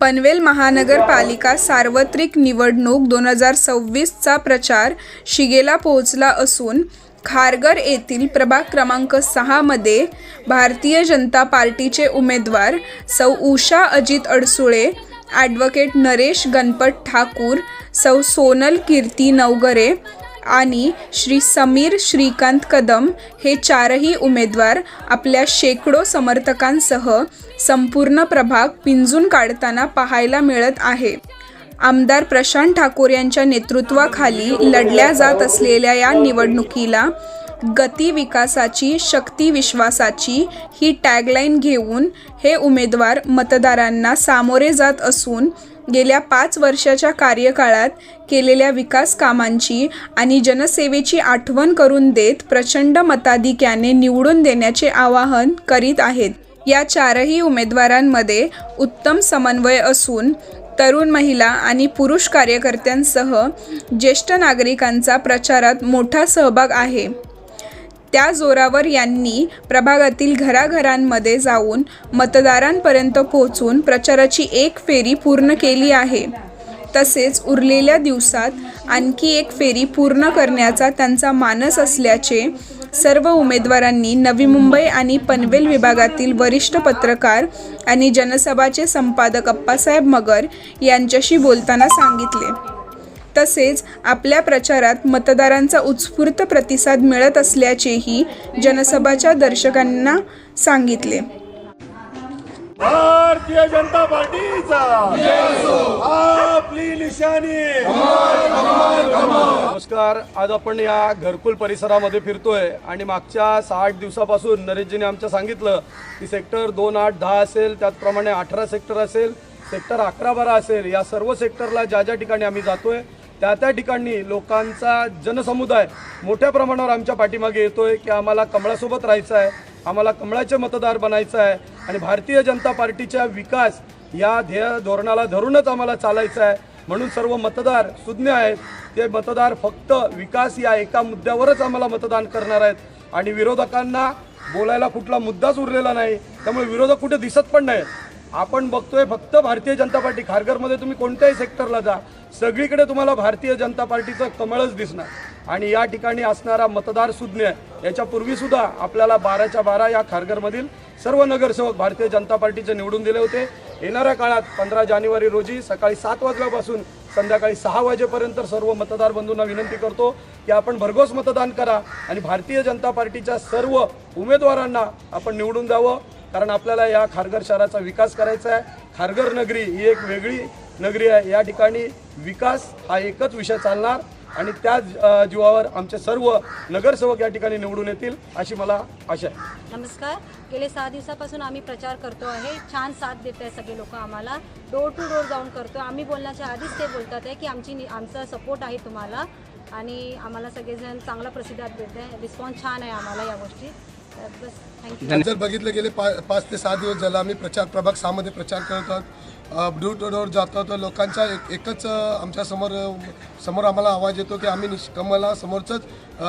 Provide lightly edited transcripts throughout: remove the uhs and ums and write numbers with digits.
पनवेल महानगरपालिका सार्वत्रिक निवडणूक 2026चा प्रचार शिगेला पोहोचला असून खारघर येथील प्रभाग क्रमांक 6 मध्ये भारतीय जनता पार्टीचे उमेदवार सौ उषा अजित अडसुळे, ॲडव्होकेट नरेश गणपत ठाकूर, सौ सोनल कीर्ती नवगरे आणि श्री समीर श्रीकांत कदम हे चारही उमेदवार आपल्या शेकडो समर्थकांसह संपूर्ण प्रभाग पिंजून काढताना पाहायला मिळत आहे. आमदार प्रशांत ठाकूर यांच्या नेतृत्वाखाली लढल्या जात असलेल्या या निवडणुकीला गती विकासाची, शक्ती विश्वासाची ही टॅगलाईन घेऊन हे उमेदवार मतदारांना सामोरे जात असून गेल्या 5 वर्षाच्या कार्यकाळात केलेल्या विकास कामांची आणि जनसेवेची आठवण करून देत प्रचंड मताधिक्याने निवडून देण्याचे आवाहन करीत आहेत. या चारही उमेदवारांमध्ये उत्तम समन्वय असून तरुण महिला आणि पुरुष कार्यकर्त्यांसह ज्येष्ठ नागरिकांचा प्रचारात मोठा सहभाग आहे. त्या जोरावर यांनी प्रभागातील घराघरांमध्ये जाऊन मतदारांपर्यंत पोहोचून प्रचाराची एक फेरी पूर्ण केली आहे. तसेच उरलेल्या दिवसात आणखी एक फेरी पूर्ण करण्याचा त्यांचा मानस असल्याचे सर्व उमेदवारांनी नवी मुंबई आणि पनवेल विभागातील वरिष्ठ पत्रकार आणि जनसभाचे संपादक अप्पासाहेब मगर यांच्याशी बोलताना सांगितले. तसेच आपल्या प्रचारात मतदारांचा उत्स्फूर्त प्रतिसाद मिळत असल्याचेही जनसभाच्या दर्शकांना सांगितले. भारतीय जनता पार्टीचा आपली निशाणी. नमस्कार. आज आपण या घरकुल परिसरामध्ये फिरतोय आणि मागच्या 6-8 दिवसापासून नरेशजीने आमच्या सांगितलं की सेक्टर 2, 8, 10 असेल, त्याचप्रमाणे 18 सेक्टर असेल, सेक्टर 11, 12 असेल, या सर्व सेक्टरला ज्या ज्या ठिकाणी आम्ही जातोय त्या ठिकाणी लोकांचा जनसमुदाय मोठ्या प्रमाणावर आमच्या पाठीमागे येतोय की आम्हाला कमळासोबत राहायचं आहे, आम्हाला कमळाचे मतदार बनायचं आहे आणि भारतीय जनता पार्टीच्या विकास या ध्येय धोरणाला धरूनच आम्हाला चालायचं आहे. म्हणून सर्व मतदार सुज्ञ आहेत. ते मतदार फक्त विकास या एका मुद्द्यावरच आम्हाला मतदान करणार आहेत आणि विरोधकांना बोलायला कुठला मुद्दाच उरलेला नाही. त्यामुळे विरोधक कुठे दिसत पण नाही. आपण बघतोय फक्त भारतीय जनता पार्टी. खारघरमध्ये तुम्ही कोणत्याही सेक्टरला जा, सगळीकडे तुम्हाला भारतीय जनता पार्टीचं कमळच दिसणार आणि या ठिकाणी असणारा मतदार सुज्ञ आहे. याच्यापूर्वीसुद्धा आपल्याला 12च्या 12 या खारघरमधील सर्व नगरसेवक भारतीय जनता पार्टीचे निवडून दिले होते. येणाऱ्या काळात 15 जानेवारी रोजी सकाळी 7 वाजल्यापासून संध्याकाळी 6 वाजेपर्यंत सर्व मतदार बंधूंना विनंती करतो की आपण भरघोस मतदान करा आणि भारतीय जनता पार्टीच्या सर्व उमेदवारांना आपण निवडून द्यावं. कारण आपल्याला या खारघर शहराचा विकास करायचा आहे. खारघर नगरी ही एक वेगळी नगरी आहे. या ठिकाणी विकास हा एकच विषय चालणार आणि त्या जीवावर आमचे सर्व नगरसेवक या ठिकाणी निवडून येतील अशी मला आशा आहे. नमस्कार. गेले 6 दिवसापासून आम्ही प्रचार करतो आहे. छान साथ देत आहे सगळे लोक. आम्हाला डोर टू डोर जाऊन करतो. आम्ही बोलण्याच्या आधीच ते बोलतात आहे की आमचा सपोर्ट आहे तुम्हाला आणि आम्हाला सगळेजण चांगला प्रतिसाद देत आहे. रिस्पॉन्स छान आहे आम्हाला या गोष्टी. बस थँक्यू. जर बघितलं गेले 5 ते 6 दिवस झाला आम्ही प्रभाग 6 मध्ये प्रचार करत आहोत. डोर टू डोर जातो. तर लोकांचा एकच आमच्या समोर आम्हाला आवाज येतो की आम्ही कमळाला समोरचंच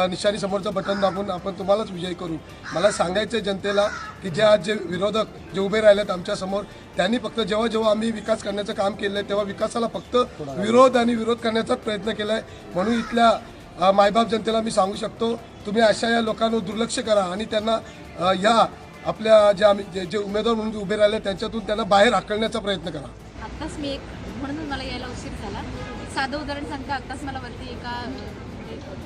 निशाणी समोरचं बटन दाबून आपण तुम्हालाच विजयी करू. मला सांगायचं आहे जनतेला की जे विरोधक जे उभे राहिलेत आमच्यासमोर, त्यांनी फक्त जेव्हा आम्ही विकास करण्याचं काम केलं आहे तेव्हा विकासाला फक्त विरोध करण्याचाच प्रयत्न केला आहे. म्हणून इथल्या मायबाप जनतेला मी सांगू शकतो, तुम्ही अशा या लोकांवर दुर्लक्ष करा आणि त्यांना या आपल्या जे उमेदवार म्हणून उभे राहिले त्यांच्यातून त्यांना बाहेर हाकलण्याचा प्रयत्न करा. आत्ताच मी म्हणून मला यायला उशीर झाला. एक साधं उदाहरण सांगते. आत्ताच मला वरती एका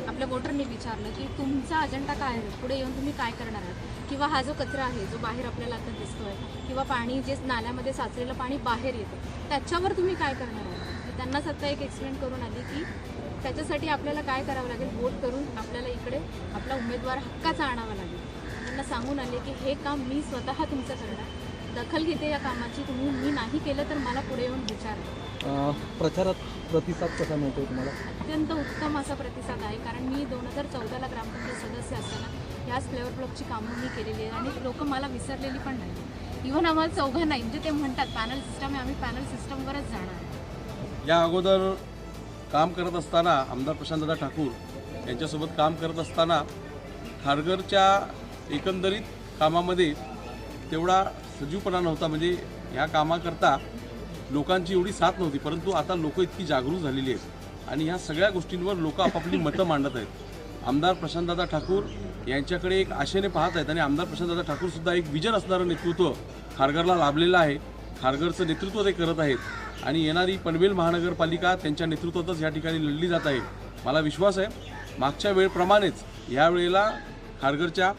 आपल्या वोटरने विचारलं की तुमचा अजेंडा काय आहे, पुढे येऊन तुम्ही काय करणार आहात, किंवा हा जो कचरा आहे जो बाहेर आपल्याला आता दिसतोय, किंवा पाणी जे नाल्यामध्ये साचलेलं पाणी बाहेर येतं त्याच्यावर तुम्ही काय करणार आहात. त्यांनाच आता एक एक्सप्लेन करून आली की त्याच्यासाठी आपल्याला काय करावं लागेल, वोट करून आपल्याला इकडे आपला उमेदवार हक्काचा आणावा लागेल. त्यांना सांगून आले की हे काम मी स्वतः तुमचं करणार, दखल घेते या कामाची. मी नाही केलं तर मला पुढे येऊन विचारा. प्रचारात प्रतिसाद कसा मिळतो तुम्हाला? अत्यंत उत्तम असा प्रतिसाद आहे. कारण मी 2014ला ग्रामपंचायत सदस्य असताना ह्याच फ्लेवर ब्लॉकची कामं मी केलेली आहे आणि लोक मला विसरलेली पण नाही. इव्हन आम्हाला चौघं नाही, म्हणजे ते म्हणतात पॅनल सिस्टम आहे, आम्ही पॅनल सिस्टमवरच जाणार. या अगोदर काम करत असताना आमदार प्रशांतदा ठाकूर यांच्यासोबत काम करत असताना खारघरच्या एकंदरीत कामामध्ये तेवढा सजीवपणा नव्हता. म्हणजे ह्या कामाकरता लोकांची एवढी साथ नव्हती, परंतु आता लोक इतकी जागरूक झालेली आहेत आणि ह्या सगळ्या गोष्टींवर लोक आपापली मतं मांडत आहेत. आमदार प्रशांतदादा ठाकूर यांच्याकडे एक आशेने पाहत आहेत आणि आमदार प्रशांतदादा ठाकूरसुद्धा एक विजन असणारं नेतृत्व खारघरला लाभलेलं आहे. खारघरचं नेतृत्व ते करत आहेत आणि येणारी पनवेल महानगरपालिका त्यांच्या नेतृत्वातच या ठिकाणी लढली जात आहे. मला विश्वास आहे मागच्या वेळेप्रमाणेच यावेळेला खारघरच्या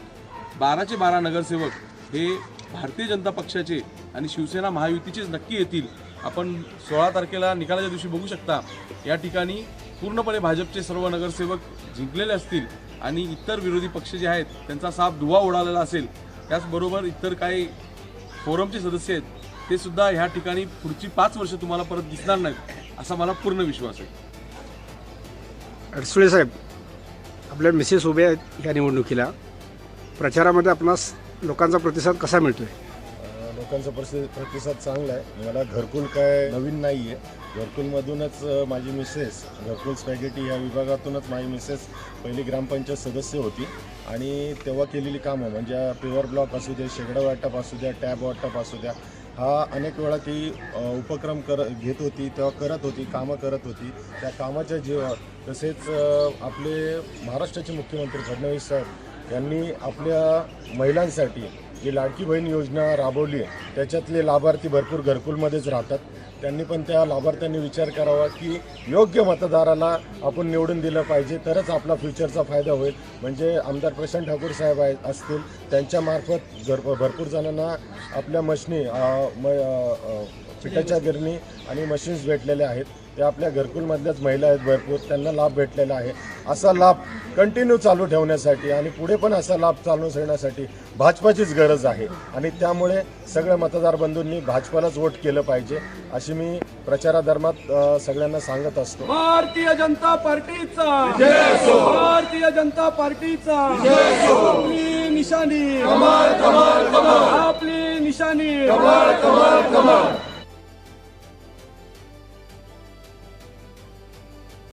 12चे 12 नगरसेवक हे भारतीय जनता पक्षाचे आणि शिवसेना महायुतीचेच नक्की येतील. आपण 16 तारखेला निकालाच्या दिवशी बघू शकता या ठिकाणी पूर्णपणे भाजपचे सर्व नगरसेवक जिंकलेले असतील आणि इतर विरोधी पक्ष जे आहेत त्यांचा साफ धुवा उडालेला असेल. त्याचबरोबर इतर काही फोरमचे सदस्य आहेत ते सुद्धा ह्या ठिकाणी पुढची 5 वर्ष तुम्हाला परत दिसणार नाहीत असा मला पूर्ण विश्वास आहे. अडसुळे साहेब, आपल्या मिसेस उभे आहेत ह्या निवडणुकीला, प्रचारामध्ये आपणास लोकांचा प्रतिसाद कसा मिळतोय? लोकांचा प्रतिसाद चांगला आहे. मला घरकुल काय नवीन नाही आहे. घरकुलमधूनच माझी मिसेस, घरकुल स्पॅगेटी या विभागातूनच माझी मिसेस पहिली ग्रामपंचायत सदस्य होती आणि तेव्हा केलेली कामं म्हणजे पेवर ब्लॉक असू दे, शेगडा वाटप असू द्या, टॅब वाटप असू द्या, हा अनेक वेळा ती उपक्रम घेत होती, तेव्हा करत होती, कामं करत होती. त्या कामाच्या जीवावर तसेच आपले महाराष्ट्राचे मुख्यमंत्री फडणवीस साहेब यांनी आपल्या महिलांसाठी जी लाडकी बहीण योजना राबवली आहे त्याच्यातले लाभार्थी भरपूर घरकुलमध्येच राहतात. त्यांनी पण त्या लाभार्थ्यांनी विचार करावा की योग्य मतदाराला आपण निवडून दिलं पाहिजे, तरच आपला फ्युचरचा फायदा होईल. म्हणजे आमदार प्रशांत ठाकूर साहेब असतील त्यांच्यामार्फत भरपूर जणांना आपल्या मशनी पिठाच्या गिरणी आणि मशीन्स भेटलेल्या आहेत. त्या आपल्या घरकुलमधल्याच महिला आहेत भरपूर, त्यांना लाभ भेटलेला आहे. असा लाभ कंटिन्यू चालू ठेवण्यासाठी आणि पुढे पण असा लाभ चालू ठेवण्यासाठी भाजपाचीच गरज आहे आणि त्यामुळे सगळ्या मतदार बंधूंनी भाजपालाच वोट केलं पाहिजे अशी मी प्रचारादरम्यान सगळ्यांना सांगत असतो. भारतीय जनता पार्टीचा भारतीय जनता पार्टीचा आपली निशाणी आपली निशाणी